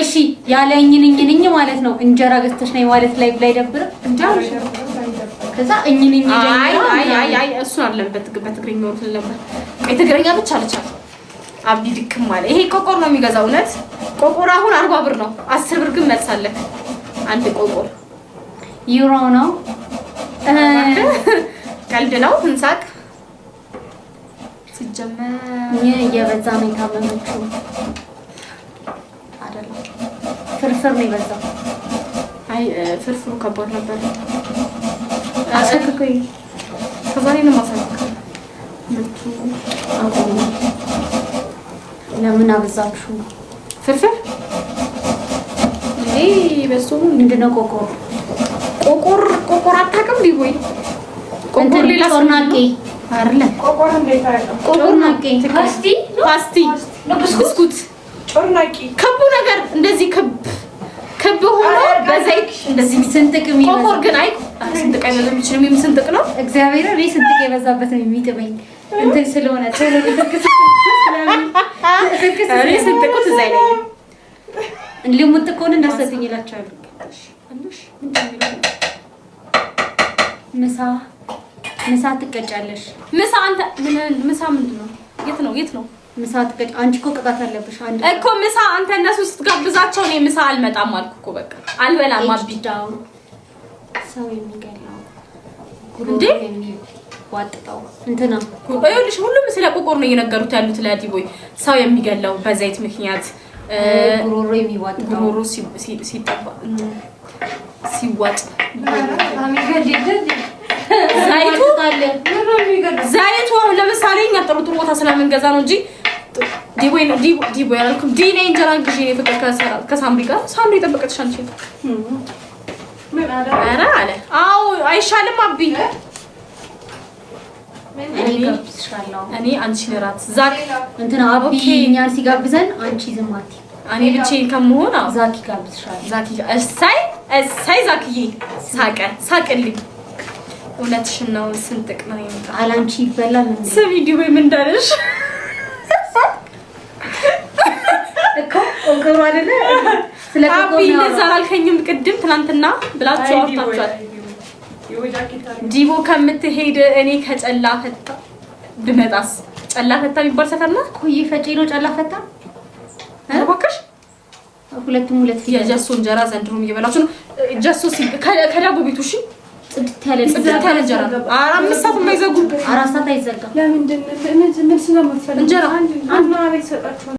እሺ ያለኝንኝ ማለት ነው እንጀራ ገዝተሽ ነይ ማለት ላይ ደብረ እንጀራ ከዛ እኝንኝ አይ እሱ አለበት በትግርኛ ወርት ነበር የትግርኛ ብቻ አለቻት አብዲ ድክም ማለት ይሄ ቆቆር ነው የሚገዛው እውነት ቆቆር አሁን 40 ብር ነው 10 ብር ግን መልሳለክ አንድ ቆቆር ዩሮ ነው ቀልድ ነው እንሳቅ ሲጀመር የበዛ ነው ታመመችው አይደለም ፍርፍር ነው የበዛው አይ ፍርፍሩ ከባድ ነበር አሰከከኝ ከዛሬ ነው ማሳከክ ምንቱ አሁን ለምን አበዛችሁ ፍርፍር በሱ ምንድነው ቆቆር አታውቅም ሊሆይ ቆቆር ሌላ ሶርናቄ አይደለም ቆቆር እንዴት አይደለም ቆቆርናቄ ፓስቲ ብስኩት ጮርናቄ ከቡ ነገር እንደዚህ ከብ ሆኖ በዘይት እንደዚህ ስንጥቅ ቆቆር ግን አይ ስንጥቅ አይደለም ይችላል ስንጥቅ ነው እግዚአብሔር እኔ ስንጥቅ የበዛበት ነው የሚጥበኝ እንትን ስለሆነ ቶሎ ልትክስ እኔ ስንጥቁ ትዛይ ላይ ልሙጥ ኮን እንዳሰጥኝ ይላችኋል ምሳ ትቀጫለሽ ምሳ አንተ ምሳ ምንድነው የት ነው ምሳ ትቀጭ አንቺ እኮ ቅጣት አለብሽ አንድ እኮ ምሳ አንተ እነሱ ስትጋብዛቸው ነው ምሳ አልመጣም አልኩ እኮ በቃ አልበላም አብዳው ሰው የሚገላው እንዴ ዋጥጣው እንትና ይኸውልሽ ሁሉም ስለ ቆቆር ነው እየነገሩት ያሉት ለዲቦይ ሰው የሚገላው በዘይት ምክንያት ጉሮሮ የሚዋጥጣው ጉሮሮ ሲጠባ ሲዋጥ ዘይቱ አሁን ለምሳሌ እኛ ጥሩ ቦታ ስለምንገዛ ነው እንጂ ዲቦይ ያልኩም ዲኔ እንጀራ ግዢ ፍቅር ከሳምሪ ጋር ሳምሪ ጠበቀች አንቺ አረ አው አይሻልም አቢ እኔ አንቺ ነራት ዛክ እንትና አቢ እኛን ሲጋብዘን አንቺ ዝማቲ እኔ ብቻዬን ከመሆን ዛኪ ጋብዝሻል ዛኪ እሳይ ዛክዬ ሳቀልኝ እውነትሽን ነው ስንጥቅ ነው የሚጣ አላንቺ ይበላል ስም ቪዲዮ ምን እንዳለሽ እኮ ቆቆሩ አይደለ ስለ ቆቆሩ አቢ እንደዛ አልከኝም ቅድም ትናንትና ብላችሁ አውርታችኋል ዲቦ ከምትሄድ እኔ ከጨላ ፈታ ብመጣስ ጨላ ፈታ የሚባል ሰፈር ነው ኮይ ፈጪ ነው ጨላ ፈታ አባከሽ ሁለቱም ሁለት የጀሶ እንጀራ ዘንድሮም እየበላችሁ ነው ጀሶ ከዳቦ ቤቱ እሺ ጽድት ያለ እንጀራ 4 ሰዓት የማይዘጉ 4 ሰዓት አይዘጋ ለምንድን ምን ስለማትፈልግ እንጀራ አንድ ቤት ሰጣችሁ